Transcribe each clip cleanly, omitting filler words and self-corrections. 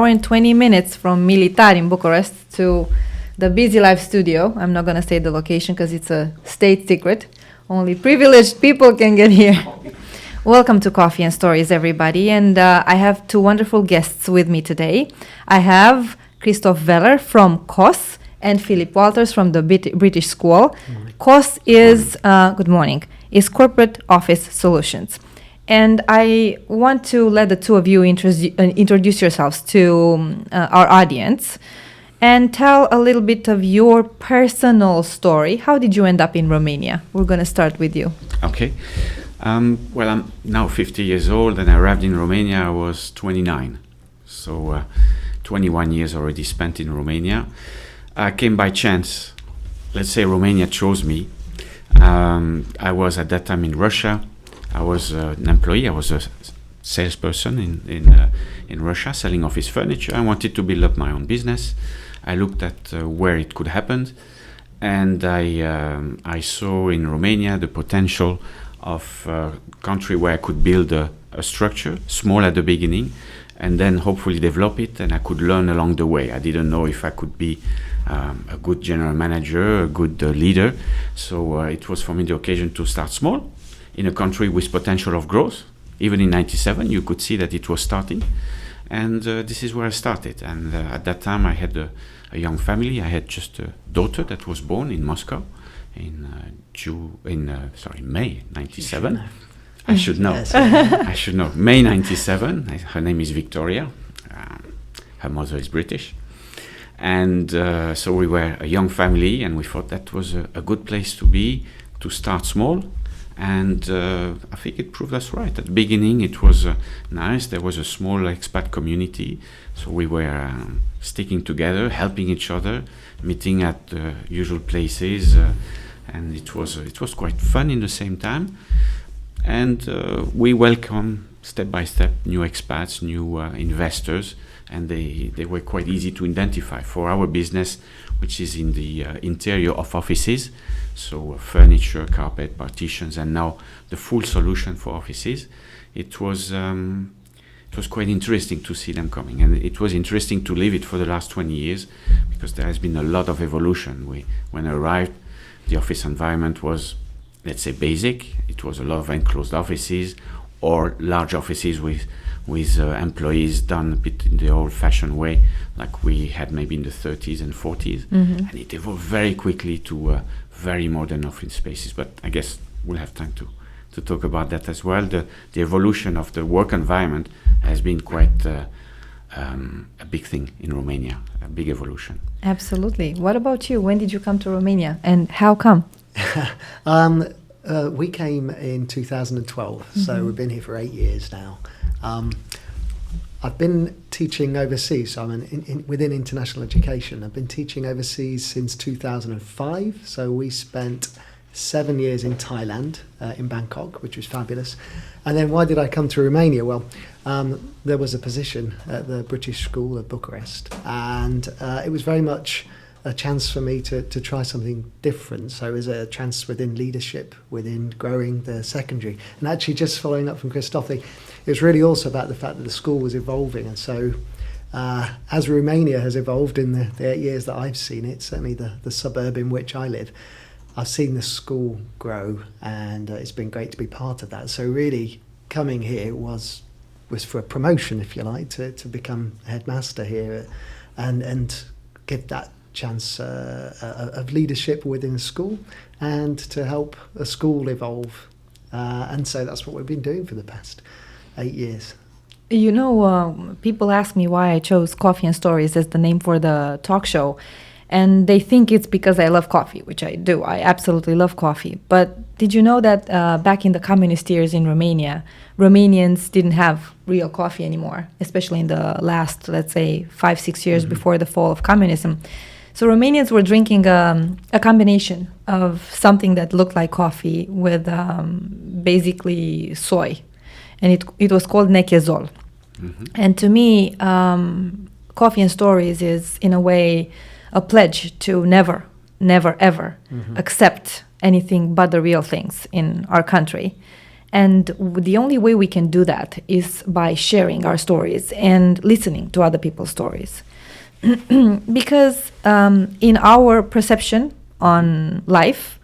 Hour and 20 minutes from Militar in Bucharest to the BiziLive studio. I'm not going to say the location because it's a state secret. Only privileged people can get here. Welcome to Coffee and Stories, everybody. And I have two wonderful guests with me today. I have Christophe from COS and Phillip Walters from the British School. COS is, good morning, is Corporate Office Solutions. And I want to let the two of you introduce yourselves to our audience and tell a little bit of your personal story. How did you end up in Romania? We're going to start with you. Okay. Well, I'm now 50 years old and I arrived in Romania. I was 29. So 21 years already spent in Romania. I came by chance. Let's say Romania chose me. I was at that time in Russia. I was an employee. I was a salesperson in Russia, selling office furniture. I wanted to build up my own business. I looked at where it could happen, and I saw in Romania the potential of a country where I could build a structure, small at the beginning, and then hopefully develop it, and I could learn along the way. I didn't know if I could be a good general manager, a good leader. So it was for me the occasion to start small, in a country with potential of growth. Even in 97, you could see that it was starting. And this is where I started. And at that time, I had a young family. I had just a daughter that was born in Moscow in May 97. I should know. Yes. I should know. May 97. Her name is Victoria. Her mother is British. And so we were a young family, and we thought that was a good place to be, to start small. And I think it proved us right. At the beginning, it was nice. There was a small expat community. So we were sticking together, helping each other, meeting at usual places. And it was quite fun in the same time. And we welcome, step by step, new expats, new investors. And they were quite easy to identify for our business, which is in the interior of offices. So furniture, carpet, partitions, and now the full solution for offices. It was quite interesting to see them coming, and it was interesting to live it for the last 20 years because there has been a lot of evolution. When I arrived, the office environment was, let's say, basic. It was a lot of enclosed offices or large offices with employees done a bit in the old-fashioned way, like we had maybe in the 30s and 40s. Mm-hmm. And it evolved very quickly to very modern office spaces. But I guess we'll have time to talk about that as well. The evolution of the work environment has been quite a big thing in Romania, a big evolution. Absolutely. What about you? When did you come to Romania, and how come? We came in 2012, mm-hmm. So we've been here for 8 years now. I've been teaching overseas, so I'm within international education. I've been teaching overseas since 2005, so we spent 7 years in Thailand, in Bangkok, which was fabulous. And then why did I come to Romania? Well, there was a position at the British School of Bucharest, and it was very much a chance for me to try something different. So it was a chance within leadership, within growing the secondary. And actually, just following up from Christophe, it was really also about the fact that the school was evolving. And so as Romania has evolved in the 8 years that I've seen it, certainly the suburb in which I live, I've seen the school grow, and it's been great to be part of that. So really coming here was for a promotion, if you like, to become headmaster here and give that chance of leadership within a school and to help a school evolve. And so that's what we've been doing for the past 8 years. You know, people ask me why I chose Coffee and Stories as the name for the talk show. And they think it's because I love coffee, which I do. I absolutely love coffee. But did you know that back in the communist years in Romania, Romanians didn't have real coffee anymore, especially in the last, let's say, 5-6 years mm-hmm. before the fall of communism. So Romanians were drinking a combination of something that looked like coffee with basically soy. And it was called nechezol. Mm-hmm. And to me, Coffee and Stories is, in a way, a pledge to never, ever mm-hmm. accept anything but the real things in our country. And the only way we can do that is by sharing our stories and listening to other people's stories. Because in our perception on life,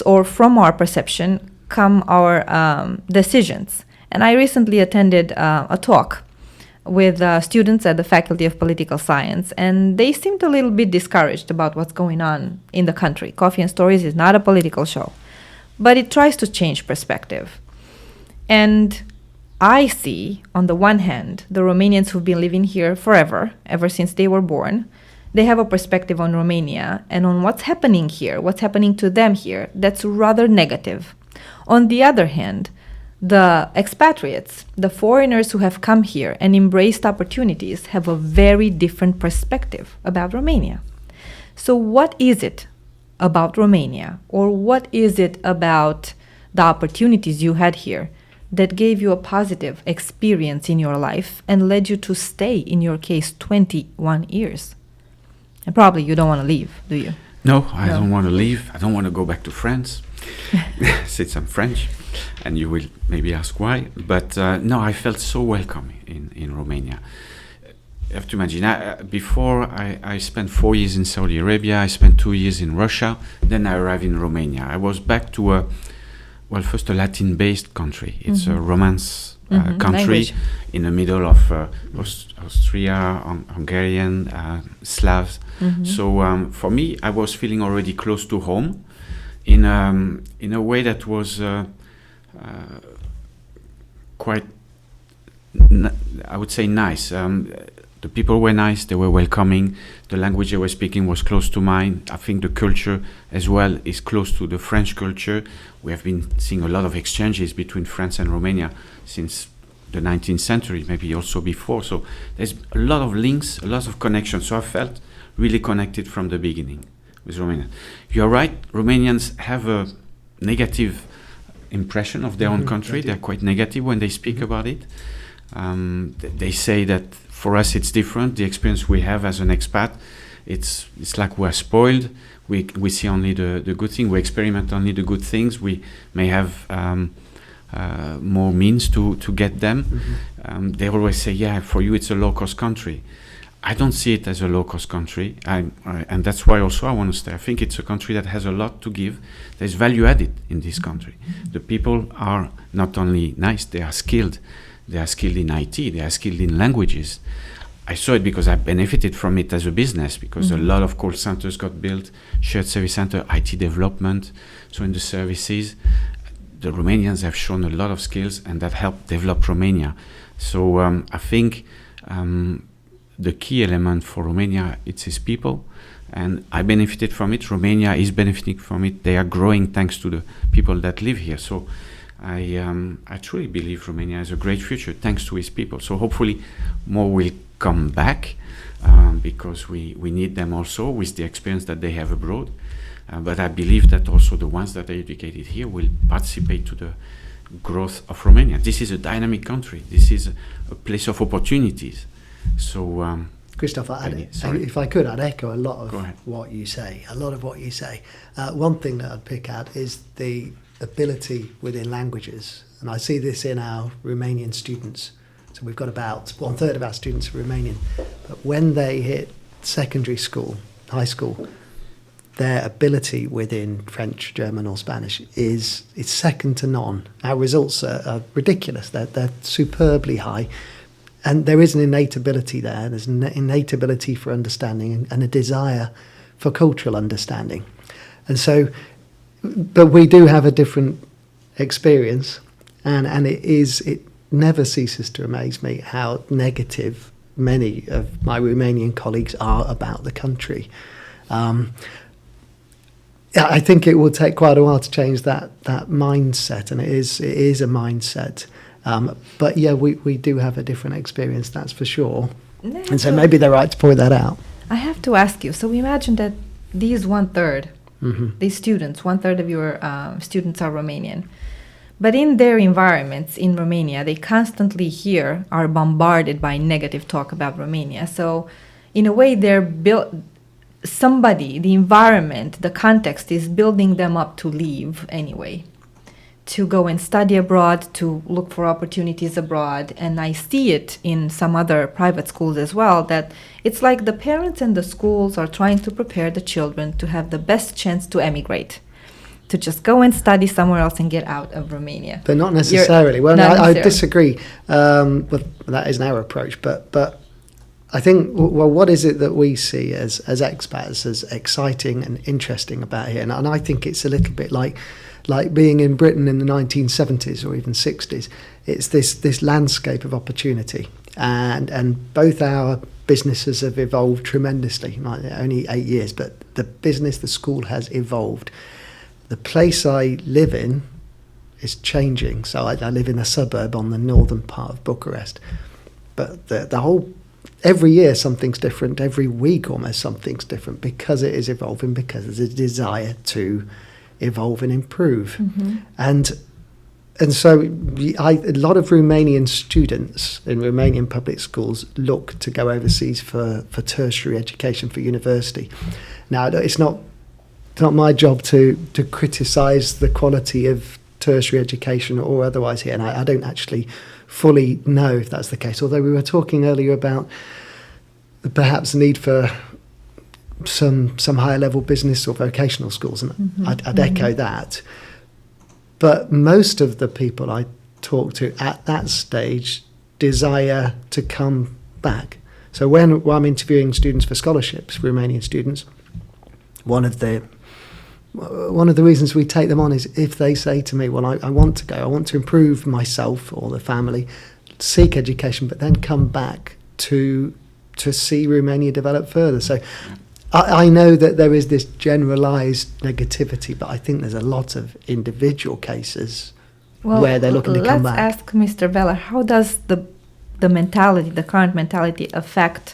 or from our perception, come our decisions. And I recently attended a talk with students at the Faculty of Political Science, and they seemed a little bit discouraged about what's going on in the country. Coffee and Stories is not a political show, but it tries to change perspective. And I see, on the one hand, the Romanians who've been living here forever, ever since they were born. They have a perspective on Romania and on what's happening here, what's happening to them here, that's rather negative. On the other hand, the expatriates, the foreigners who have come here and embraced opportunities, have a very different perspective about Romania. So what is it about Romania, or what is it about the opportunities you had here that gave you a positive experience in your life and led you to stay, in your case, 21 years? And probably you don't want to leave, do you? No, I don't want to leave. I don't want to go back to France, since I'm French, and you will maybe ask why. But no, I felt so welcome in Romania. You have to imagine, before I spent 4 years in Saudi Arabia, I spent 2 years in Russia, then I arrived in Romania. I was back to first a Latin-based country. It's a Romance country language. In the middle of Austria, Hungarian, Slavs. So for me, I was feeling already close to home in a way that was quite, I would say, nice. The people were nice, they were welcoming, the language they were speaking was close to mine. I think the culture as well is close to the French culture. We have been seeing a lot of exchanges between France and Romania since the 19th century, maybe also before. So there's a lot of links, a lot of connections. So I felt really connected from the beginning with Romania. You're right, Romanians have a negative impression of their own country. They're quite negative when they speak about it. They say that for us it's different. The experience we have as an expat, it's like we're spoiled. We see only the good thing. We experiment only the good things. We may have more means to get them. They always say, yeah, for you it's a low-cost country. I don't see it as a low-cost country, and that's why also I want to stay. I think it's a country that has a lot to give. There's value added in this country. The people are not only nice, they are skilled. They are skilled in IT, they are skilled in languages. I saw it because I benefited from it as a business, because a lot of call centers got built, shared service center, IT development. So in the services, the Romanians have shown a lot of skills, and that helped develop Romania. So I think the key element for Romania, it's its people, and I benefited from it. Romania is benefiting from it. They are growing thanks to the people that live here. So I truly believe Romania has a great future thanks to its people. So hopefully more will come back because we need them also with the experience that they have abroad. But I believe that also the ones that are educated here will participate to the growth of Romania. This is a dynamic country. This is a place of opportunities. So, Christophe, if I could, I'd echo a lot of what you say. One thing that I'd pick out is the ability within languages, and I see this in our Romanian students. So we've got about 1/3 of our students are Romanian, but when they hit secondary school, high school, their ability within French, German or Spanish is second to none. Our results are ridiculous. They're superbly high. And there is an innate ability there. There's an innate ability for understanding and a desire for cultural understanding. And so, but we do have a different experience, and it never ceases to amaze me how negative many of my Romanian colleagues are about the country. I think it will take quite a while to change that mindset, and it is a mindset. But yeah, we do have a different experience, that's for sure. And so maybe they're right to point that out. I have to ask you, so we imagine that these 1/3, these students, 1/3 of your students are Romanian. But in their environments in Romania, they constantly are bombarded by negative talk about Romania. So in a way, they're the environment, the context is building them up to leave anyway. to go and study abroad, to look for opportunities abroad. And I see it in some other private schools as well, that it's like the parents and the schools are trying to prepare the children to have the best chance to emigrate, to just go and study somewhere else and get out of Romania. But not necessarily. Well, not I necessarily. disagree. But that isn't our approach. But I think, well, what is it that we see as expats as exciting and interesting about here? And I think it's a little bit like being in Britain in the 1970s or even 60s. It's this landscape of opportunity, and both our businesses have evolved tremendously. Like, only 8 years, but the business, the school has evolved. The place I live in is changing. So I live in a suburb on the northern part of Bucharest, but the whole, every year something's different. Every week almost something's different, because it is evolving, because there's a desire to evolve and improve. And so a lot of Romanian students in Romanian public schools look to go overseas for tertiary education, for university. Now, it's not my job to criticise the quality of tertiary education or otherwise here, and I don't actually fully know if that's the case, although we were talking earlier about perhaps the need for some higher level business or vocational schools, and I'd echo that. But most of the people I talk to at that stage desire to come back. So when I'm interviewing students for scholarships, Romanian students, one of the reasons we take them on is if they say to me, well, I want to go, I want to improve myself or the family, seek education, but then come back to see Romania develop further. So I know that there is this generalised negativity, but I think there's a lot of individual cases where they're looking to come back. Let's ask Mr. Veller, how does the mentality, the current mentality, affect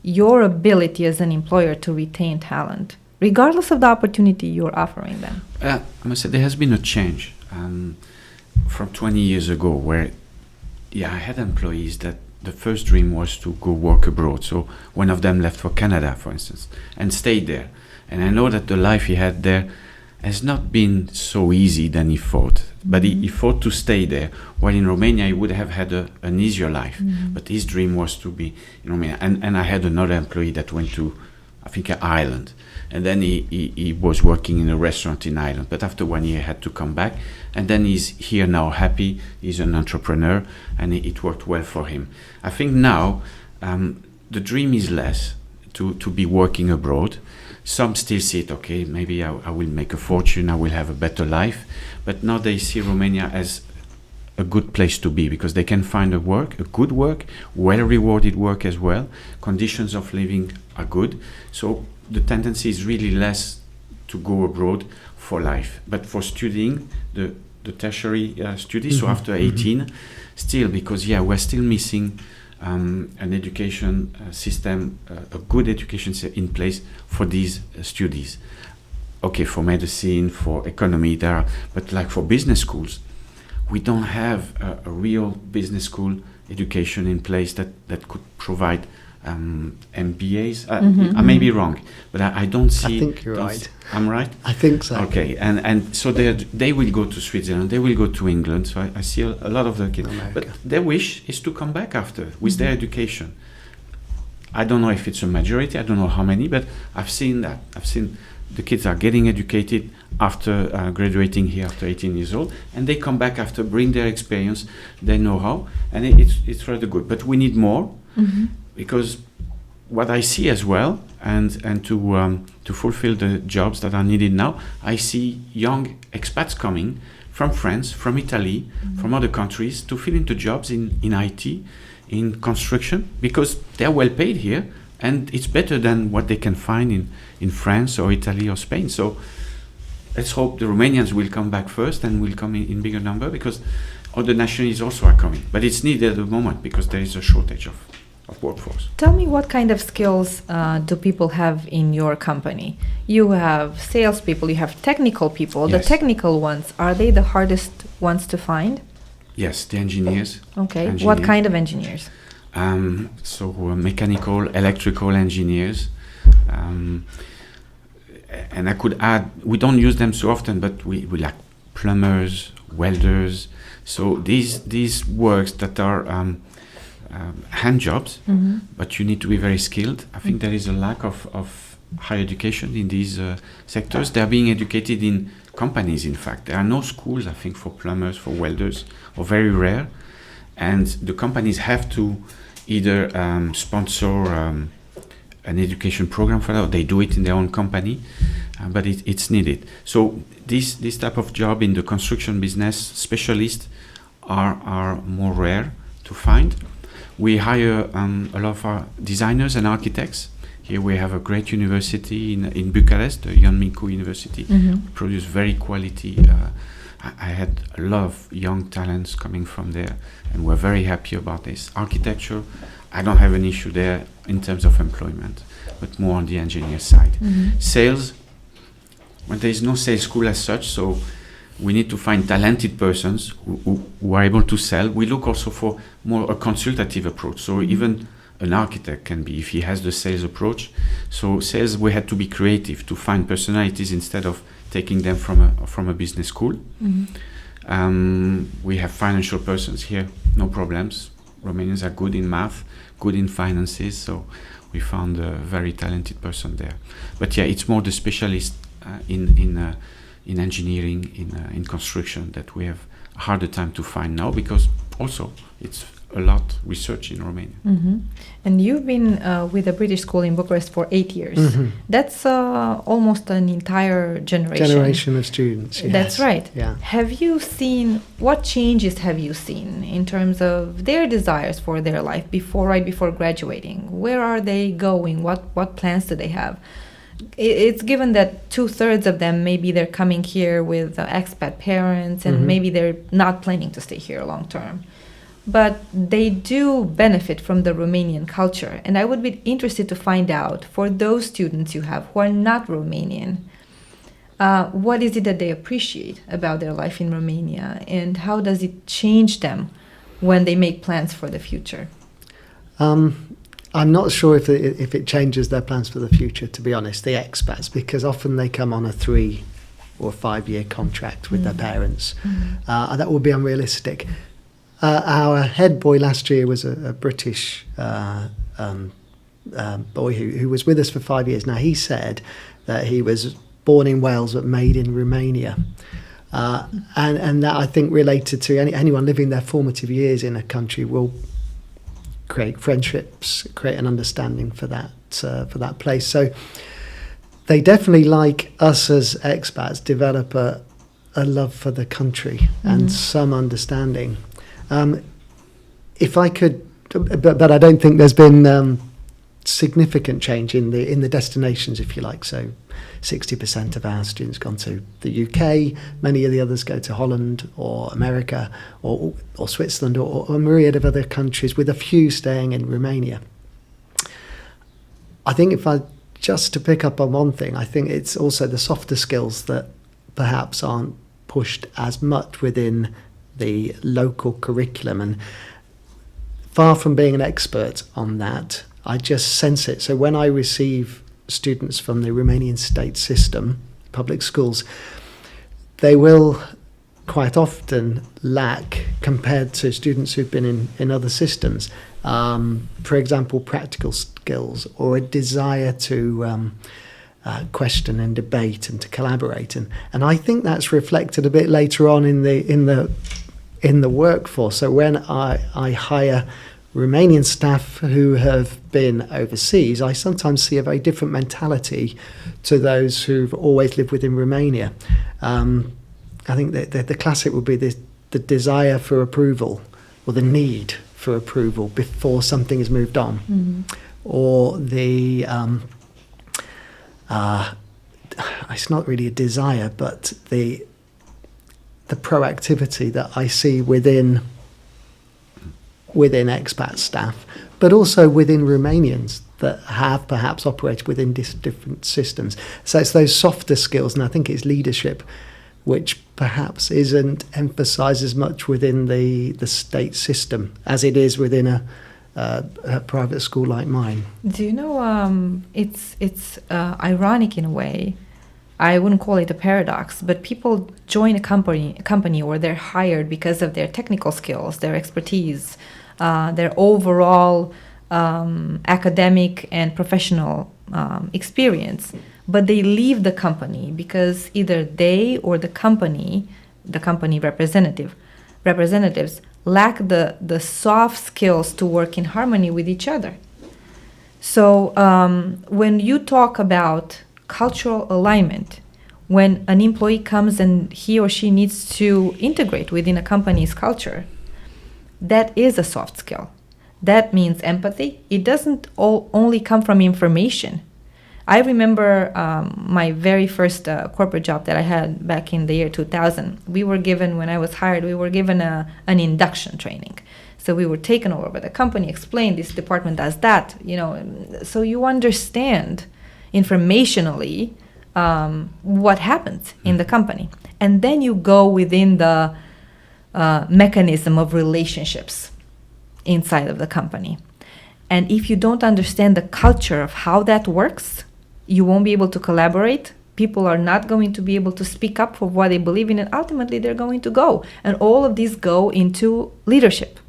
your ability as an employer to retain talent, regardless of the opportunity you're offering them? I must say there has been a change from 20 years ago where, I had employees that the first dream was to go work abroad. So one of them left for Canada, for instance, and stayed there. And I know that the life he had there has not been so easy than he thought. But he thought to stay there, while in Romania he would have had an easier life. But his dream was to be in Romania. And I had another employee that went to, I think, Ireland. And then he was working in a restaurant in Ireland. But after 1 year, he had to come back. And then he's here now, happy. He's an entrepreneur, and it worked well for him. I think now the dream is less to be working abroad. Some still see it, okay, maybe I will make a fortune, I will have a better life. But now they see Romania as a good place to be, because they can find a good work, well-rewarded work as well. Conditions of living are good. So the tendency is really less to go abroad for life. But for studying, the tertiary studies, so after 18, still, because we're still missing an education system, a good education in place for these studies. Okay, for medicine, for economy, there are, but like for business schools, we don't have a real business school education in place that could provide MBAs. I may be wrong, but I don't see. I think you're right. I'm right? I think so. Okay, and so they will go to Switzerland, they will go to England. So I see a lot of the kids. But their wish is to come back after with their education. I don't know if it's a majority, I don't know how many, but I've seen that. I've seen the kids are getting educated after graduating here after 18 years old, and they come back after, bring their experience, their know-how, and it's rather good. But we need more, because what I see as well, and to fulfill the jobs that are needed now, I see young expats coming from France, from Italy, from other countries to fill into jobs in IT, in construction, because they're well paid here, and it's better than what they can find in France or Italy or Spain. So let's hope the Romanians will come back first and will come in bigger number, because other nationalities also are coming. But it's needed at the moment because there is a shortage of workforce. Tell me, what kind of skills do people have in your company? You have salespeople, you have technical people. Yes. The technical ones, are they the hardest ones to find? Yes, the engineers. Okay, what kind of engineers? Mechanical, electrical engineers. And I could add, we don't use them so often, but we like plumbers, welders. So these works that are hand jobs, but you need to be very skilled. I think there is a lack of higher education in these sectors. They are being educated in companies, in fact. There are no schools, I think, for plumbers, for welders, or very rare. And the companies have to either sponsor an education program for that, or they do it in their own company, but it's needed. So this type of job in the construction business, specialists are more rare to find. We hire a lot of our designers and architects. Here we have a great university in Bucharest, the Ion Mincu University. We produce very quality. I had a lot of young talents coming from there, and we're very happy about this. Architecture, I don't have an issue there in terms of employment, but more on the engineer side. Sales, well, there is no sales school as such, so we need to find talented persons who are able to sell. We look also for more a consultative approach. So even an architect can be, if he has the sales approach. So sales, we had to be creative to find personalities instead of taking them from a business school. We have financial persons here, no problems. Romanians are good in math, good in finances, so we found a very talented person there. But yeah, it's more the specialist in engineering, in construction that we have a harder time to find now, because also it's a lot research in Romania. And you've been with a British school in Bucharest for 8 years. That's almost an entire generation of students. Yes. That's right. Yeah. What changes have you seen in terms of their desires for their life right before graduating? Where are they going? What plans do they have? It's given that 2/3 of them, maybe they're coming here with expat parents, and maybe they're not planning to stay here long term. But they do benefit from the Romanian culture. And I would be interested to find out, for those students you have who are not Romanian, what is it that they appreciate about their life in Romania, and how does it change them when they make plans for the future? I'm not sure if it changes their plans for the future, to be honest, the expats, because often they come on a 3 or 5 year contract with their parents. That would be unrealistic. Our head boy last year was a British boy who was with us for 5 years. Now, he said that he was born in Wales but made in Romania. And that, I think, related to anyone living their formative years in a country will create friendships, create an understanding for that place. So they definitely, like us as expats, develop a love for the country and some understanding. If I could, but I don't think there's been significant change in the destinations, if you like. So 60% of our students gone to the UK. Many of the others go to Holland or America or Switzerland or a myriad of other countries, with a few staying in Romania. I think just to pick up on one thing, I think it's also the softer skills that perhaps aren't pushed as much within the local curriculum. And far from being an expert on that, I just sense it. So when I receive students from the Romanian state system, public schools, they will quite often lack, compared to students who've been in other systems, for example, practical skills or a desire to question and debate and to collaborate. And I think that's reflected a bit later on in the workforce. So when I hire Romanian staff who have been overseas, I sometimes see a very different mentality to those who've always lived within Romania. I think that the classic would be the desire for approval, or the need for approval before something is moved on, or it's not really a desire, but the proactivity that I see within expat staff, but also within Romanians that have perhaps operated within different systems. So it's those softer skills, and I think it's leadership, which perhaps isn't emphasised as much within the state system as it is within a private school like mine. Do you know, it's ironic in a way I wouldn't call it a paradox, but people join a company or they're hired because of their technical skills, their expertise, their overall academic and professional experience. But they leave the company because either they or the company representatives lack the soft skills to work in harmony with each other. So when you talk about cultural alignment, when an employee comes and he or she needs to integrate within a company's culture, that is a soft skill. That means empathy. It doesn't only come from information. I remember my very first corporate job that I had back in the year 2000. When I was hired, we were given an induction training. So we were taken over by the company, explained this department does that, so you understand informationally what happens in the company. And then you go within the mechanism of relationships inside of the company. And if you don't understand the culture of how that works, you won't be able to collaborate. People are not going to be able to speak up for what they believe in, and ultimately they're going to go. And all of these go into leadership.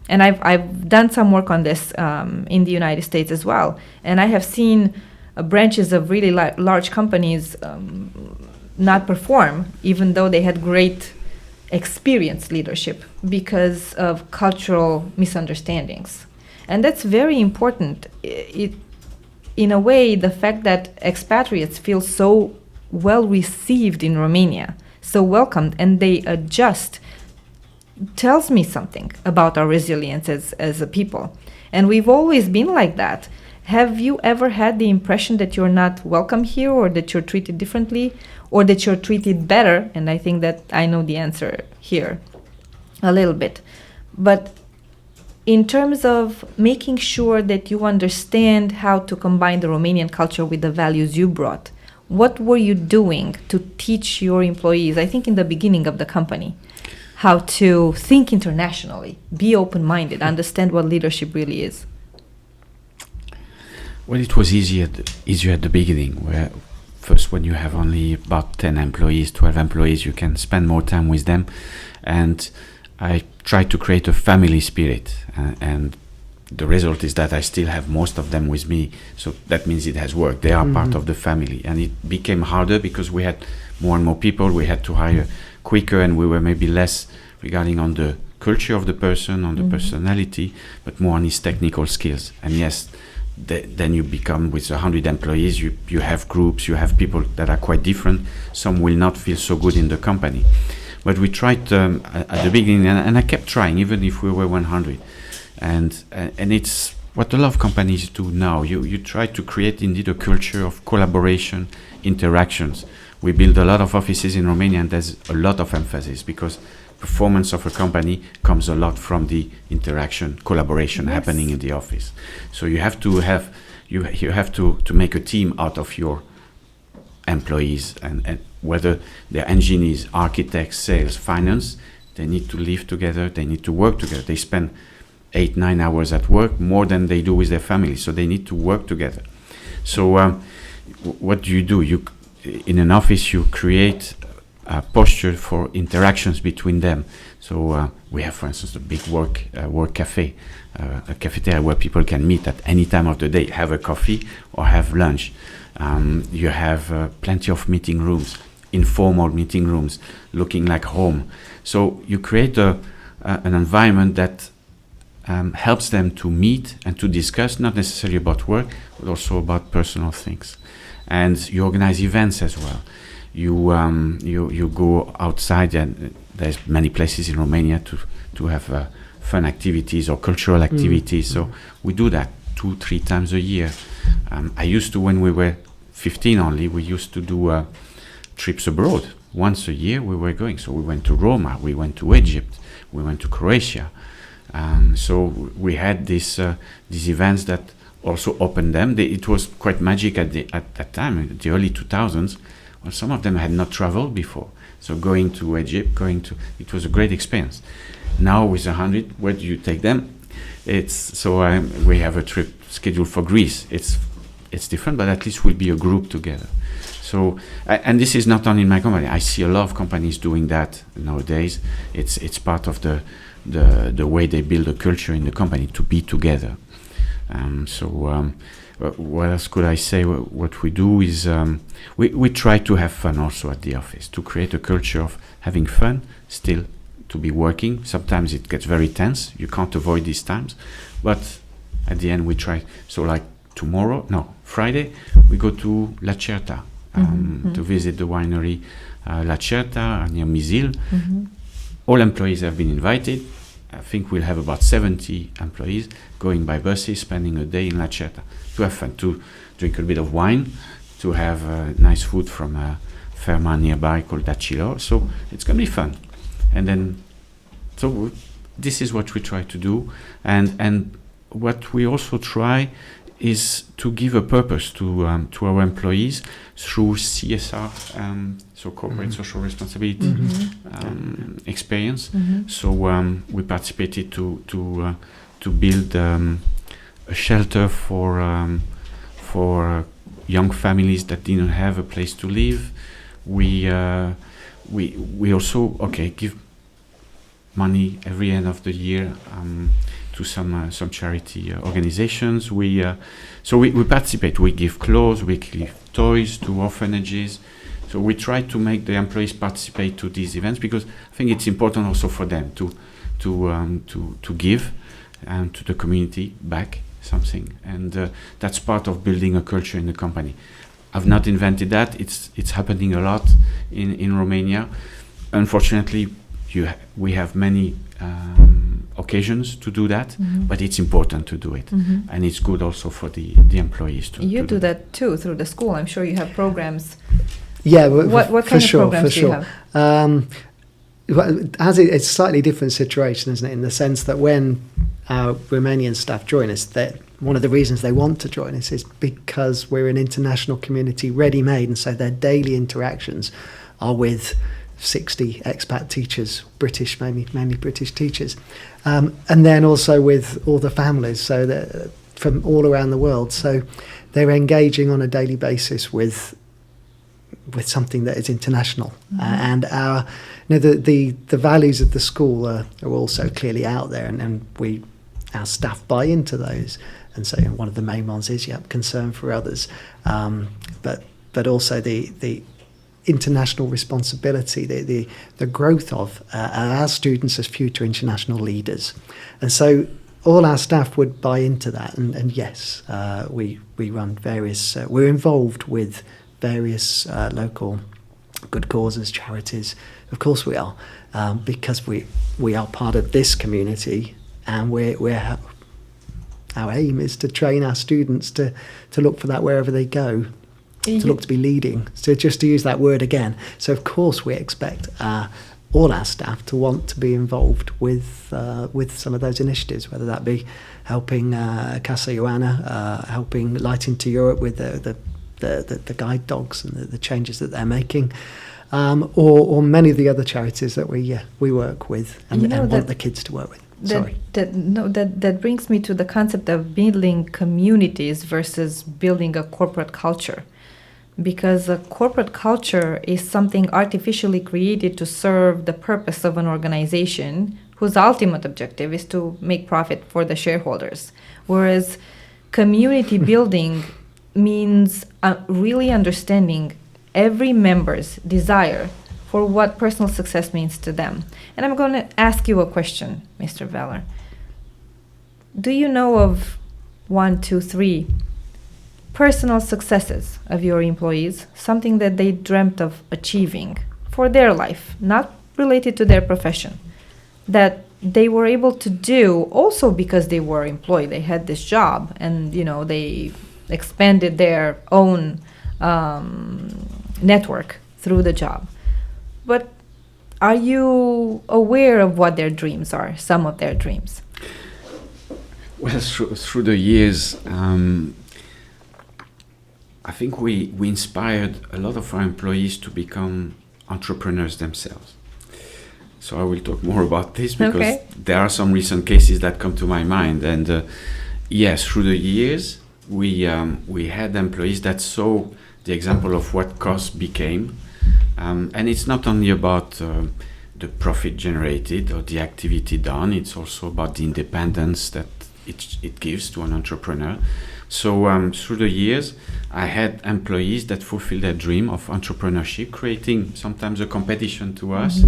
And I've done some work on this in the United States as well. And I have seen branches of really large companies not perform, even though they had great experienced leadership because of cultural misunderstandings. And that's very important. In a way, the fact that expatriates feel so well received in Romania, so welcomed, and they adjust, tells me something about our resilience as a people. And we've always been like that. Have you ever had the impression that you're not welcome here, or that you're treated differently, or that you're treated better? And I think that I know the answer here a little bit. But in terms of making sure that you understand how to combine the Romanian culture with the values you brought, what were you doing to teach your employees, I think in the beginning of the company, how to think internationally, be open-minded, understand what leadership really is? Well, it was easier at the beginning, where first when you have only about 10 employees, 12 employees, you can spend more time with them. And I tried to create a family spirit, and the result is that I still have most of them with me. So that means it has worked. They are part of the family. And it became harder because we had more and more people. We had to hire quicker, and we were maybe less regarding on the culture of the person, on the personality, but more on his technical skills. And yes, then you become, with 100 employees, you have groups, you have people that are quite different. Some will not feel so good in the company. But we tried at the beginning, and I kept trying, even if we were 100. And it's what a lot of companies do now. You try to create indeed a culture of collaboration, interactions. We build a lot of offices in Romania, and there's a lot of emphasis because performance of a company comes a lot from the interaction, collaboration happening in the office. So you have to have to make a team out of your employees, and whether they're engineers, architects, sales, finance, they need to live together, they need to work together. They spend 8-9 hours at work, more than they do with their family, so they need to work together. So what do? You in an office, you create a posture for interactions between them. So we have, for instance, a big work cafe, a cafeteria where people can meet at any time of the day, have a coffee or have lunch. You have plenty of meeting rooms, informal meeting rooms, looking like home. So you create an environment that helps them to meet and to discuss, not necessarily about work, but also about personal things. And you organize events as well. You go outside, and there's many places in Romania to have fun activities or cultural activities. So we do that 2-3 times a year. I used to, when we were 15 only, we used to do trips abroad. Once a year we were going. So we went to Roma, we went to Egypt, we went to Croatia. So we had these events that also opened them. It was quite magic at that time, in the early 2000s. Well, some of them had not traveled before. So going to Egypt, it was a great experience. Now with 100, where do you take them? We have a trip scheduled for Greece. It's different, but at least we'll be a group together. So, and this is not only in my company. I see a lot of companies doing that nowadays. It's part of the way they build a culture in the company, to be together. What else could I say? What we do is we try to have fun also at the office, to create a culture of having fun, still to be working. Sometimes it gets very tense. You can't avoid these times. But at the end we try. So like Friday, we go to La Certa to visit the winery La Certa near Misil. All employees have been invited. I think we'll have about 70 employees going by buses, spending a day in La Certa to have fun, to drink a bit of wine, to have nice food from a ferma nearby called Dacilo. So it's going to be fun. And then, so this is what we try to do. And what we also try is to give a purpose to our employees through CSR, so corporate social responsibility experience. So we participated to build a shelter for young families that didn't have a place to live. We also give money every end of the year to some charity organizations. We participate. We give clothes, we give toys to orphanages. So we try to make the employees participate to these events, because I think it's important also for them to give to the community back something, and that's part of building a culture in the company. I've not invented that. It's happening a lot in Romania. Unfortunately, we have many occasions to do that, but it's important to do it, and it's good also for the employees to. You do that too through the school. I'm sure you have programs. Yeah, what kind of programs do you have? It's a slightly different situation, isn't it? In the sense that when our Romanian staff join us, that one of the reasons they want to join us is because we're an international community ready-made, and so their daily interactions are with 60 expat teachers, British, mainly British teachers, and then also with all the families, so that from all around the world. So they're engaging on a daily basis with something that is international, and our the values of the school are also clearly out there, and our staff buy into those. And so one of the main ones is concern for others, but also the international responsibility, the growth of our students as future international leaders. And so all our staff would buy into that, and yes, we run various, we're involved with various local good causes, charities. Of course we are, because we are part of this community, and our aim is to train our students to look for that wherever they go, to look to be leading. So just to use that word again. So of course we expect all our staff to want to be involved with some of those initiatives, whether that be helping Casa Ioana, helping Light into Europe with the guide dogs and the changes that they're making, or many of the other charities that we work with and want the kids to work with. That brings me to the concept of building communities versus building a corporate culture, because a corporate culture is something artificially created to serve the purpose of an organization whose ultimate objective is to make profit for the shareholders, whereas community building means really understanding every member's desire for what personal success means to them. And I'm going to ask you a question, Mr. Veller. Do you know of 1, 2, 3 personal successes of your employees, something that they dreamt of achieving for their life, not related to their profession, that they were able to do also because they were employed, they had this job, and they expanded their own network through the job? But are you aware of what their dreams are, some of their dreams? Well, through the years, I think we inspired a lot of our employees to become entrepreneurs themselves. So I will talk more about this, because there are some recent cases that come to my mind. And yes, through the years, we had employees that saw the example of what cost became, and it's not only about the profit generated or the activity done. It's also about the independence that it gives to an entrepreneur. So through the years, I had employees that fulfill their dream of entrepreneurship, creating sometimes a competition to us,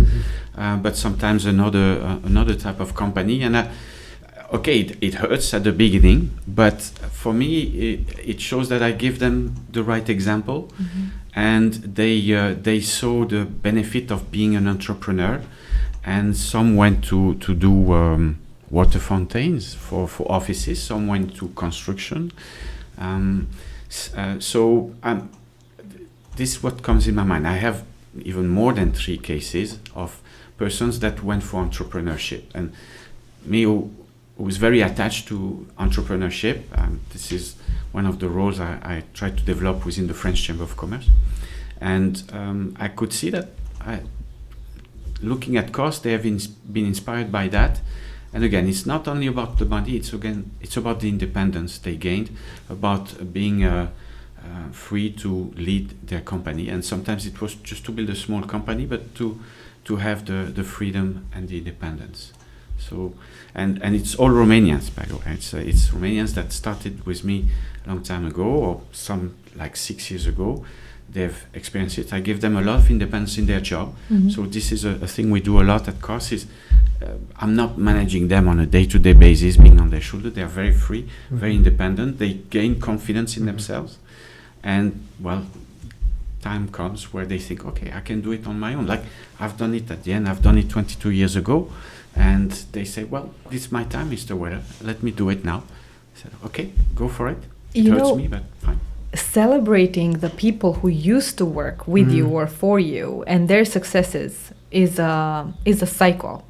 but sometimes another type of company. And it hurts at the beginning, but for me, it shows that I give them the right example, and they saw the benefit of being an entrepreneur, and some went to do water fountains for offices, some went to construction. This is what comes in my mind. I have even more than 3 cases of persons that went for entrepreneurship, and me who was very attached to entrepreneurship. This is one of the roles I tried to develop within the French Chamber of Commerce, and I could see that looking at cost, they have been inspired by that. And again, it's not only about the money, it's about the independence they gained, about being free to lead their company. And sometimes it was just to build a small company, but to have the freedom and the independence. So, and it's all Romanians, by the way. It's Romanians that started with me a long time ago, or some like 6 years ago. They've experienced it. I give them a lot of independence in their job. So this is a thing we do a lot at COS. I'm not managing them on a day-to-day basis, being on their shoulder. They are very free, very independent. They gain confidence in themselves. And, well, time comes where they think, okay, I can do it on my own. Like, I've done it at the end. I've done it 22 years ago. And they say, well, it's my time, Mr. Weller. Let me do it now. I said, okay, go for it. It hurts me, but fine. Celebrating the people who used to work with you or for you and their successes is a cycle.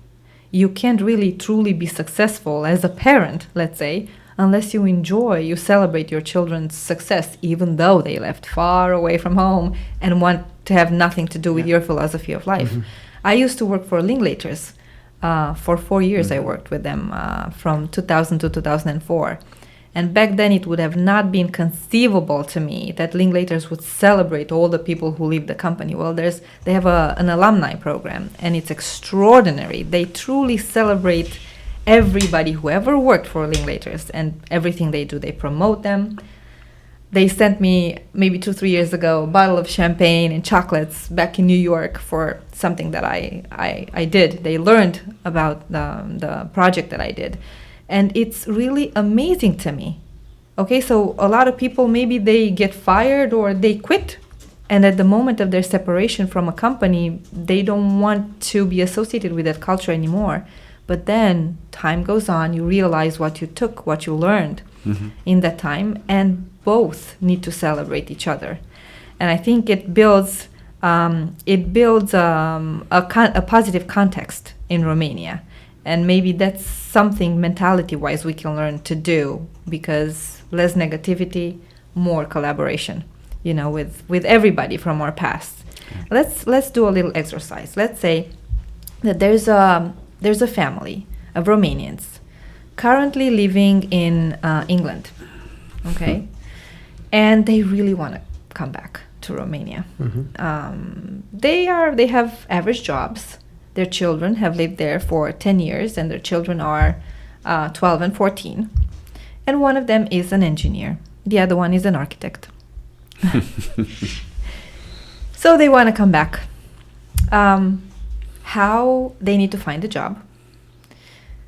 You can't really truly be successful as a parent, let's say, unless you celebrate your children's success, even though they left far away from home and want to have nothing to do with your philosophy of life. I used to work for Linklaters. For 4 years I worked with them from 2000 to 2004. And back then it would have not been conceivable to me that Linklaters would celebrate all the people who leave the company. Well, they have an alumni program, and it's extraordinary. They truly celebrate everybody who ever worked for Linklaters, and everything they do, they promote them. They sent me maybe 2-3 years ago a bottle of champagne and chocolates back in New York for something that I did. They learned about the project that I did. And it's really amazing to me. Okay, so a lot of people, maybe they get fired or they quit. And at the moment of their separation from a company, they don't want to be associated with that culture anymore. But then time goes on, you realize what you took, what you learned in that time, and both need to celebrate each other. And I think it builds a positive context in Romania. And maybe that's something mentality-wise we can learn to do, because less negativity, more collaboration, with everybody from our past. Let's do a little exercise. Let's say that there's a family of Romanians currently living in England, okay, and they really want to come back to Romania. They have average jobs. Their children have lived there for 10 years, and their children are 12 and 14. And one of them is an engineer. The other one is an architect. So they want to come back. How they need to find a job,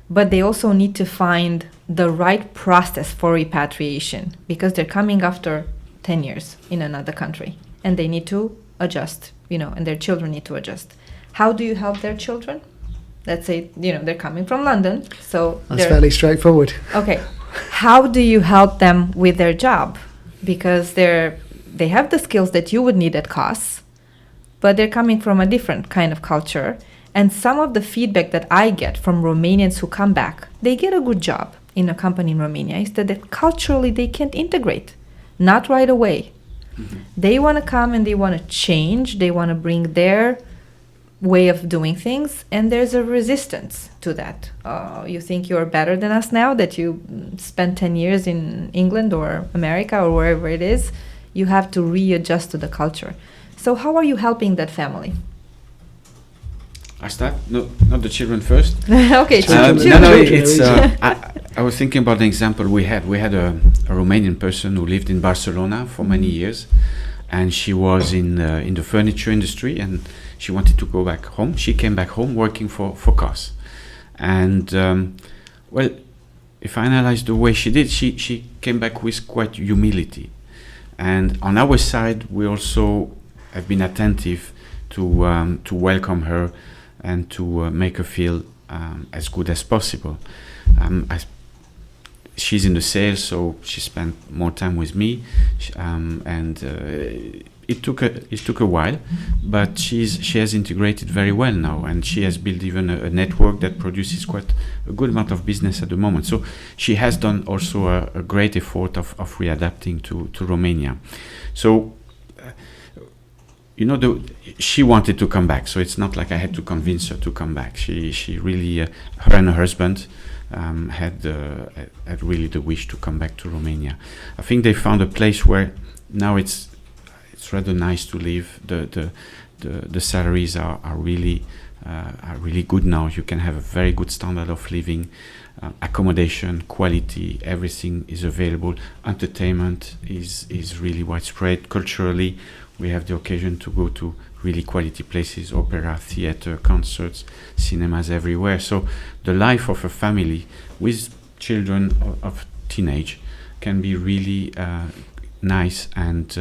but they also need to find the right process for repatriation, because they're coming after 10 years in another country, and they need to adjust, and their children need to adjust. How do you help their children? Let's say, they're coming from London, so that's fairly straightforward. Okay. How do you help them with their job? Because they have the skills that you would need at COS, but they're coming from a different kind of culture. And some of the feedback that I get from Romanians who come back, they get a good job in a company in Romania, is that culturally they can't integrate, not right away. They want to come and they want to change. They want to bring their way of doing things, and there's a resistance to that. You think you're better than us now that you spent 10 years in England or America or wherever it is. You have to readjust to the culture. So how are you helping that family? I start? No, not the children first. Okay, it's. I was thinking about the example we had. We had a Romanian person who lived in Barcelona for many years, and she was in the furniture industry, and she wanted to go back home. She came back home working for cars, and well, if I analyze the way she did, she came back with quite humility, and on our side, we also have been attentive to welcome her and to make her feel as good as possible. She's in the sales, so she spent more time with me, and it took a while, but she has integrated very well now, and she has built even a network that produces quite a good amount of business at the moment. So she has done also a great effort of readapting to Romania. So she wanted to come back, so it's not like I had to convince her to come back. She really, her and her husband had really the wish to come back to Romania. I think they found a place where now it's rather nice to live. The salaries are really good now. You can have a very good standard of living, accommodation, quality, everything is available. Entertainment is really widespread. Culturally, we have the occasion to go to really quality places, opera, theater, concerts, cinemas everywhere. So the life of a family with children of teenage can be really nice and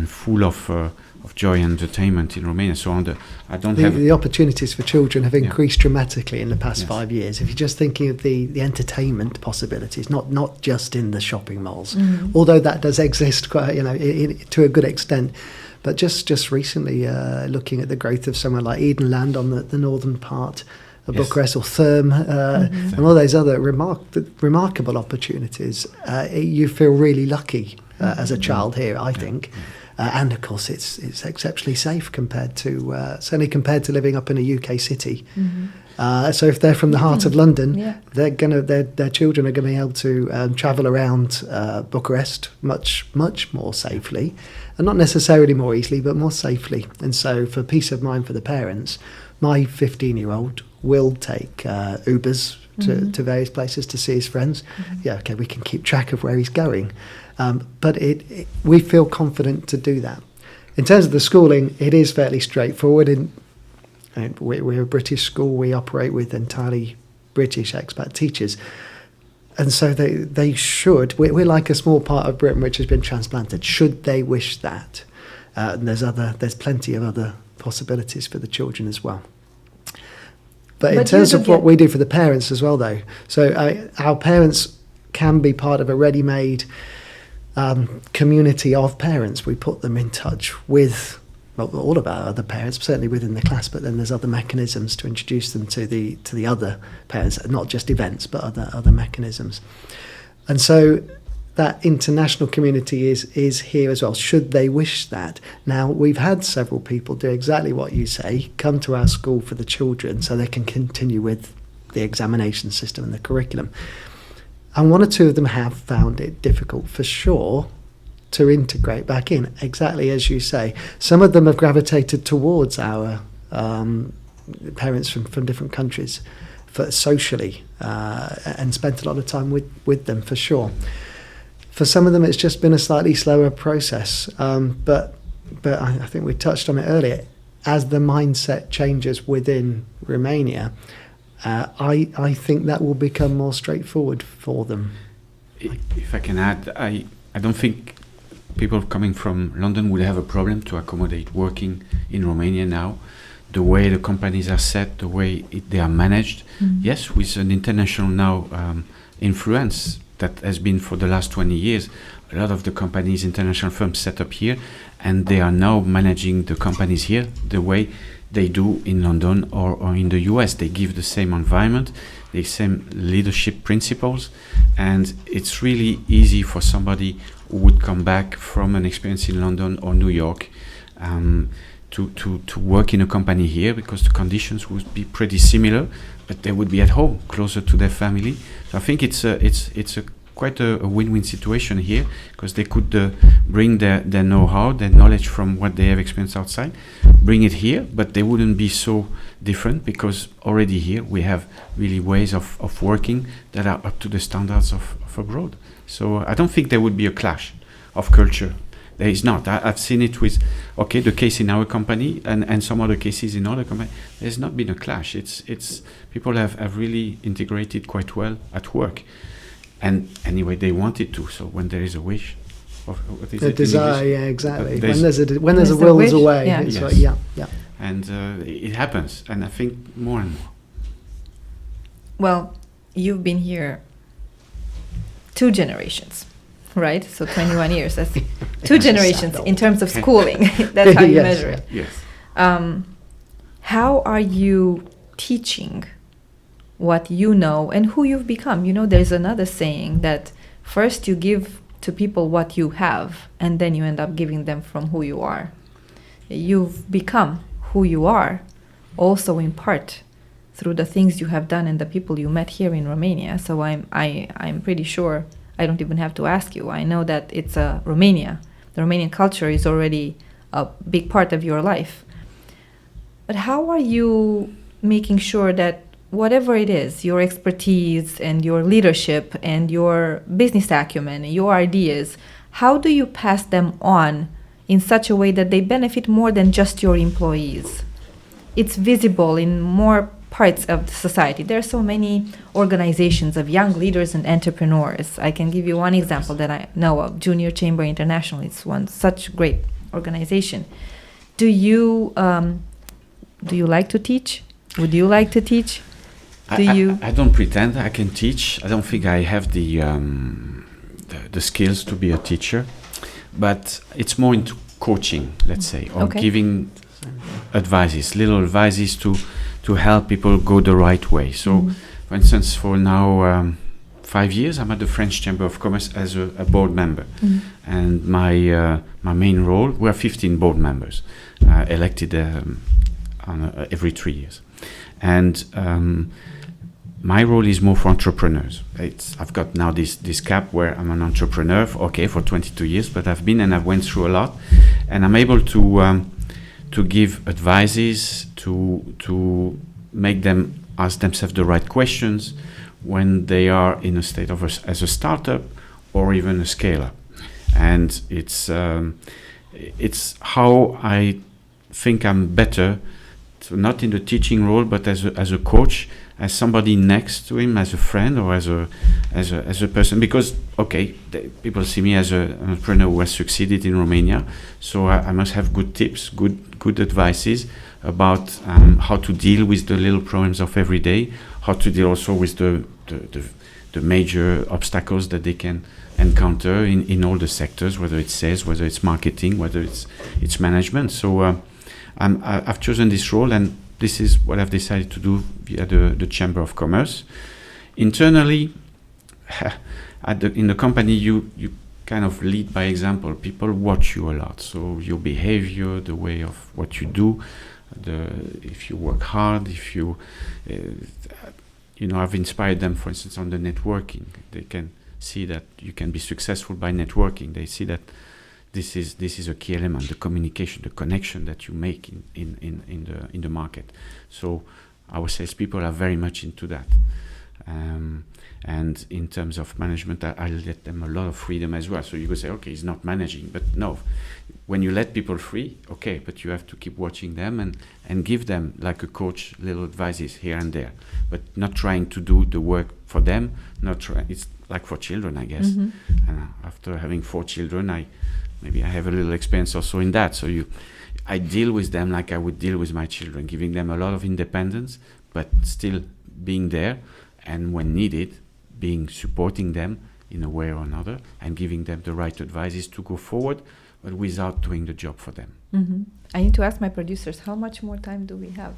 full of joy and entertainment in Romania. So the opportunities for children have increased dramatically in the past 5 years. If you're just thinking of the entertainment possibilities, not just in the shopping malls, although that does exist quite, to a good extent. But just recently, looking at the growth of somewhere like Edenland on the northern part of Bucharest, or Therm, and all those other remarkable opportunities, you feel really lucky as a child here, I think. And of course, it's exceptionally safe compared to certainly compared to living up in a UK city. So if they're from the heart of London, their children are going to be able to travel around Bucharest much more safely, and not necessarily more easily, but more safely. And so, for peace of mind for the parents, my 15-year-old will take Ubers to various places to see his friends. We can keep track of where he's going. But we feel confident to do that. In terms of the schooling, it is fairly straightforward. We're a British school. We operate with entirely British expat teachers. And so they should. We're like a small part of Britain which has been transplanted, should they wish that. And there's plenty of other possibilities for the children as well. But in terms of what we do for the parents as well, though, so our parents can be part of a ready-made community of parents. We put them in touch with all of our other parents, certainly within the class, but then there's other mechanisms to introduce them to the other parents, not just events, but other mechanisms. And so that international community is here as well, should they wish that. Now, we've had several people do exactly what you say, come to our school for the children so they can continue with the examination system and the curriculum. And one or two of them have found it difficult, for sure, to integrate back in, exactly as you say. Some of them have gravitated towards our parents from different countries for socially and spent a lot of time with them, for sure. For some of them, it's just been a slightly slower process. But I think we touched on it earlier. As the mindset changes within Romania, I think that will become more straightforward for them. If I can add, I don't think people coming from London would have a problem to accommodate working in Romania now. The way the companies are set, the way they are managed, yes, with an international now influence that has been for the last 20 years. A lot of the companies, international firms set up here, and they are now managing the companies here the way they do in London or in the US. They give the same environment, the same leadership principles, and it's really easy for somebody who would come back from an experience in London or New York to work in a company here, because the conditions would be pretty similar, but they would be at home, closer to their family. So I think it's a quite a win-win situation here, because they could bring their know-how, their knowledge from what they have experienced outside, bring it here, but they wouldn't be so different, because already here we have really ways of working that are up to the standards of abroad. So I don't think there would be a clash of culture. There is not. I've seen it with, the case in our company and some other cases in other companies. There's not been a clash. It's people have really integrated quite well at work. And anyway, they wanted to. So when there is a wish, what is a it? desire, yeah, exactly. When there's a will, there's there's a way. Yeah. It's Yes. like, yeah. And it happens. And I think more and more. Well, you've been here 2 generations, right? So 21 years. That's 2 generations in terms of schooling. That's how you Yes. measure it. Yes. How are you teaching what you know and who you've become? You know, there's another saying that first you give to people what you have, and then you end up giving them from who you are. You've become who you are also in part through the things you have done and the people you met here in Romania. So I'm pretty sure I don't even have to ask you. I know that it's Romania. The Romanian culture is already a big part of your life. But how are you making sure that whatever it is, your expertise and your leadership and your business acumen, your ideas, how do you pass them on in such a way that they benefit more than just your employees? It's visible in more parts of the society. There are so many organizations of young leaders and entrepreneurs. I can give you one example that I know of, Junior Chamber International. It's one such great organization. Do you like to teach? Would you like to teach? I don't pretend I can teach. I don't think I have the skills to be a teacher, but it's more into coaching, let's say, or giving little advices to help people go the right way. So, for instance, for now 5 years, I'm at the French Chamber of Commerce as a board member, and my main role, we're 15 board members elected every 3 years, and my role is more for entrepreneurs. I've got now this cap where I'm an entrepreneur for 22 years, but I've been and I've went through a lot, and I'm able to give advices, to make them ask themselves the right questions when they are in a state of as a startup or even a scale-up. And it's how I think I'm better, not in the teaching role, but as a coach, as somebody next to him, as a friend or as a person. Because people see me as an entrepreneur who has succeeded in Romania, so I must have good tips, good advices about how to deal with the little problems of every day, how to deal also with the major obstacles that they can encounter in all the sectors, whether it's sales, whether it's marketing, whether it's management. So I've chosen this role, and this is what I've decided to do via the Chamber of Commerce. Internally, in the company, you kind of lead by example. People watch you a lot, so your behavior, the way of what you do, if you work hard, if you, I've inspired them, for instance, on the networking. They can see that you can be successful by networking. They see that this is a key element, the communication, the connection that you make in the market. So our salespeople are very much into that. And in terms of management, I let them a lot of freedom as well. So you could say, he's not managing, but no. When you let people free, but you have to keep watching them and give them, like a coach, little advices here and there, but not trying to do the work for them. It's like for children, I guess. And after having 4 children, maybe I have a little experience also in that. So I deal with them like I would deal with my children, giving them a lot of independence, but still being there, and when needed, supporting them in a way or another, and giving them the right advices to go forward, but without doing the job for them. I need to ask my producers, how much more time do we have?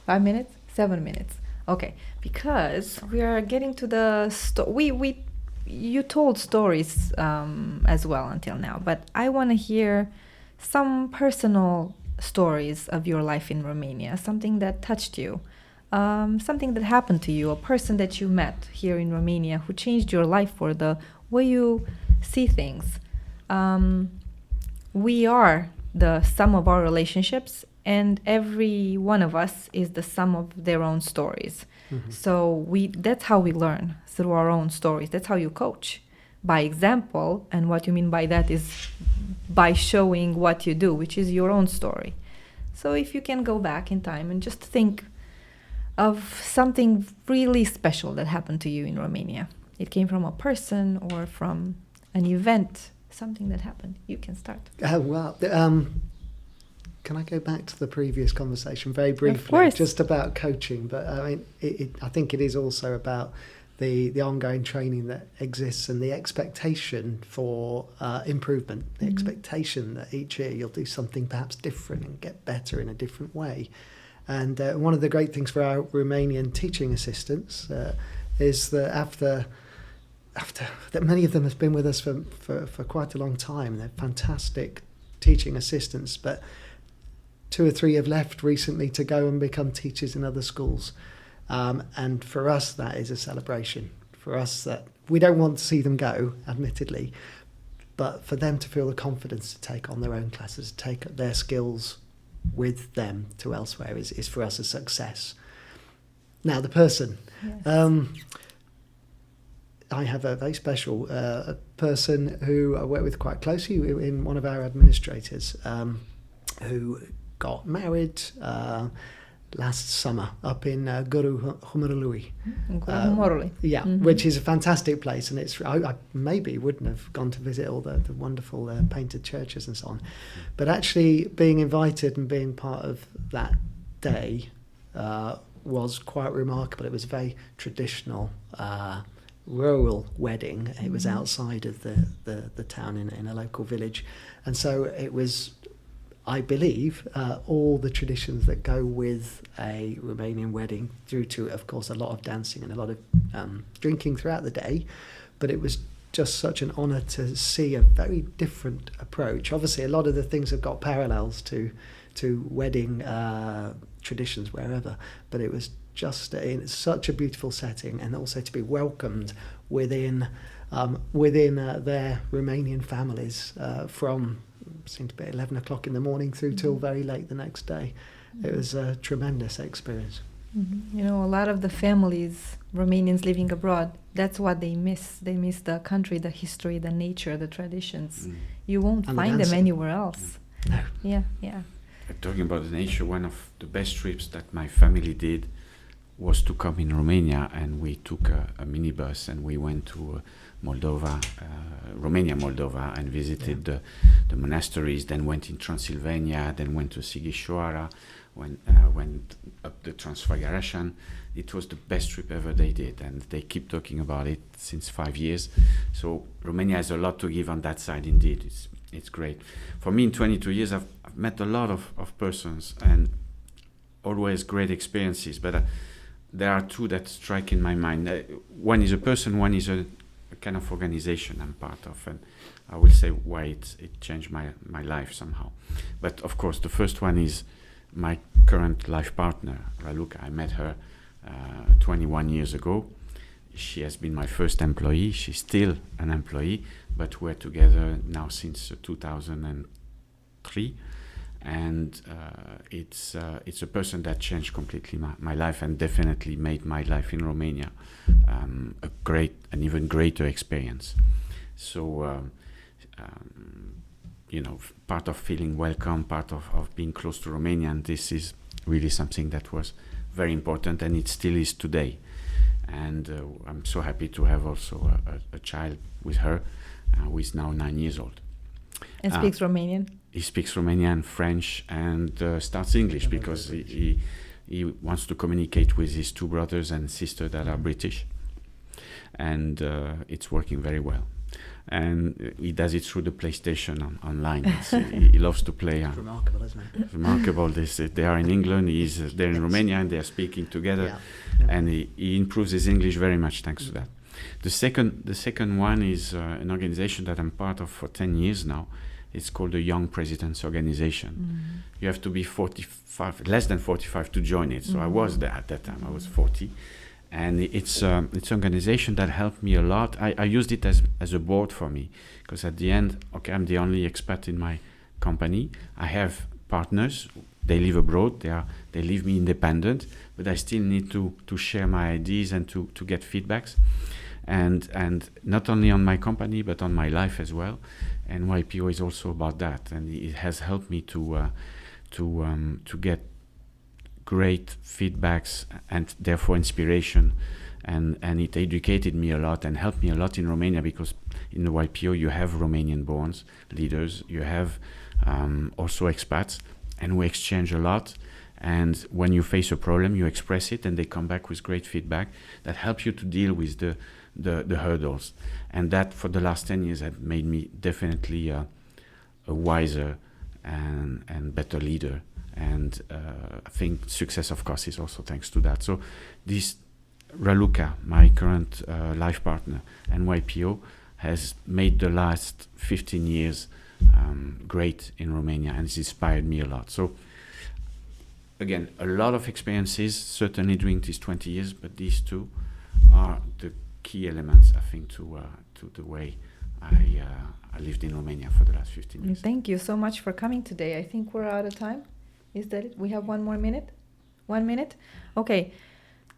5 minutes? 7 minutes? Okay, because we are getting to the you told stories as well until now, but I want to hear some personal stories of your life in Romania, something that touched you, something that happened to you, a person that you met here in Romania who changed your life for the way you see things. We are the sum of our relationships, and every one of us is the sum of their own stories. Mm-hmm. So that's how we learn, through our own stories. That's how you coach, by example. And what you mean by that is by showing what you do, which is your own story. So if you can go back in time and just think of something really special that happened to you in Romania. It came from a person or from an event, something that happened. You can start. Can I go back to the previous conversation very briefly? Of course. Just about coaching, but I mean, I think it is also about the ongoing training that exists and the expectation for improvement, the expectation that each year you'll do something perhaps different and get better in a different way. And one of the great things for our Romanian teaching assistants is that after that, many of them have been with us for quite a long time. They're fantastic teaching assistants, but 2 or 3 have left recently to go and become teachers in other schools. And for us, that is a celebration. For us, that we don't want to see them go, admittedly, but for them to feel the confidence to take on their own classes, take their skills with them to elsewhere is for us a success. Now, the person. Yes. I have a very special person who I work with quite closely, in one of our administrators, who got married last summer up in Guru-Humorului. Yeah, which is a fantastic place, and I maybe wouldn't have gone to visit all the wonderful painted churches and so on, but actually being invited and being part of that day was quite remarkable. It was a very traditional rural wedding. It was outside of the town in a local village, and so it was, I believe, all the traditions that go with a Romanian wedding, through to, of course, a lot of dancing and a lot of drinking throughout the day. But it was just such an honour to see a very different approach. Obviously, a lot of the things have got parallels to wedding traditions wherever, but it was just in such a beautiful setting, and also to be welcomed within their Romanian families from seemed to be 11 o'clock in the morning through till very late the next day. It was a tremendous experience. You know, a lot of the families, Romanians living abroad, that's what they miss. They miss the country, the history, the nature, the traditions. You won't find them anywhere else. No. Yeah. Talking about the nature, one of the best trips that my family did was to come in Romania, and we took a minibus and we went to Moldova, Moldova, and visited the monasteries, then went in Transylvania, then went to Sighișoara, went up the Transfiguration. It was the best trip ever they did, and they keep talking about it since 5 years. So Romania has a lot to give on that side indeed. It's great. For me, in 22 years, I've met a lot of persons, and always great experiences, but there are 2 that strike in my mind. One is a person, one is a kind of organization I'm part of, and I will say why it changed my life somehow. But of course, the first one is my current life partner, Raluca. I met her 21 years ago. She has been my first employee. She's still an employee, but we're together now since 2003. And it's a person that changed completely my life, and definitely made my life in Romania an even greater experience. So, part of feeling welcome, part of being close to Romania, and this is really something that was very important, and it still is today. And I'm so happy to have also a child with her, who is now 9 years old. And speaks Romanian? He speaks Romanian, French, and starts English because he wants to communicate with his 2 brothers and sister that are British. And it's working very well. And he does it through the PlayStation online. He loves to play. It's remarkable, isn't it? Remarkable. They are in England, he's there in Romania, and they are speaking together. Yeah. And he improves his English very much thanks to that. The second one is an organization that I'm part of for 10 years now, It's called the Young Presidents Organization. You have to be 45, less than 45 to join it. So I was there at that time. I was 40. And it's an organization that helped me a lot. I used it as a board for me, because at the end, okay, I'm the only expat in my company. I have partners. They live abroad. They leave me independent, but I still need to share my ideas and to get feedbacks, and not only on my company but on my life as well. And YPO is also about that, and it has helped me to get great feedbacks and therefore inspiration, and it educated me a lot and helped me a lot in Romania, because in the YPO you have Romanian born leaders, you have also expats, and we exchange a lot. And when you face a problem, you express it, and they come back with great feedback that helps you to deal with the hurdles. And that for the last 10 years had made me definitely a wiser and better leader. And I think success, of course, is also thanks to that. So this Raluca, my current life partner, and YPO has made the last 15 years great in Romania, and it's inspired me a lot. So again, a lot of experiences, certainly during these 20 years, but these two are the key elements, I think, to the way I lived in Romania for the last 15 years. Thank you so much for coming today. I think we're out of time. Is that it? We have one more minute? 1 minute? Okay.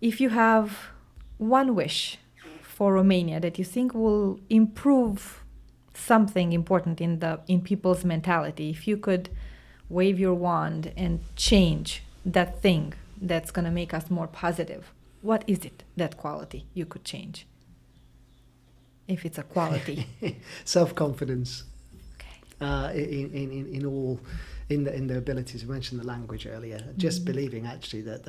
If you have one wish for Romania that you think will improve something important in people's mentality, if you could wave your wand and change that thing that's going to make us more positive, what is it, that quality you could change? If it's a quality. Self-confidence. Okay. In the abilities. You mentioned the language earlier. Just believing actually that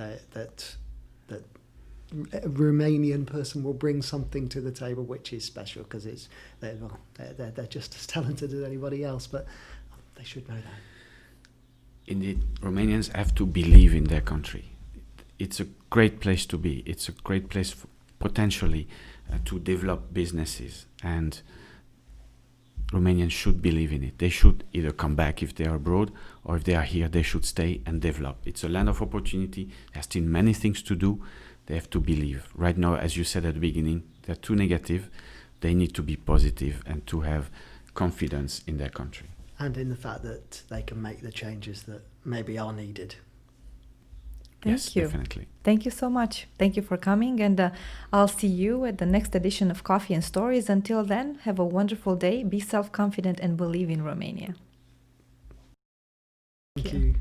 a Romanian person will bring something to the table which is special, because they're just as talented as anybody else, but they should know that. Indeed, Romanians have to believe in their country. It's a great place to be. It's a great place potentially to develop businesses, and Romanians should believe in it. They should either come back if they are abroad, or if they are here, they should stay and develop. It's a land of opportunity. There's still many things to do. They have to believe. Right now, as you said at the beginning, they're too negative. They need to be positive and to have confidence in their country. And in the fact that they can make the changes that maybe are needed. Thank you. Definitely. Thank you so much. Thank you for coming, and I'll see you at the next edition of Coffee and Stories. Until then, have a wonderful day, be self-confident, and believe in Romania. Thank you.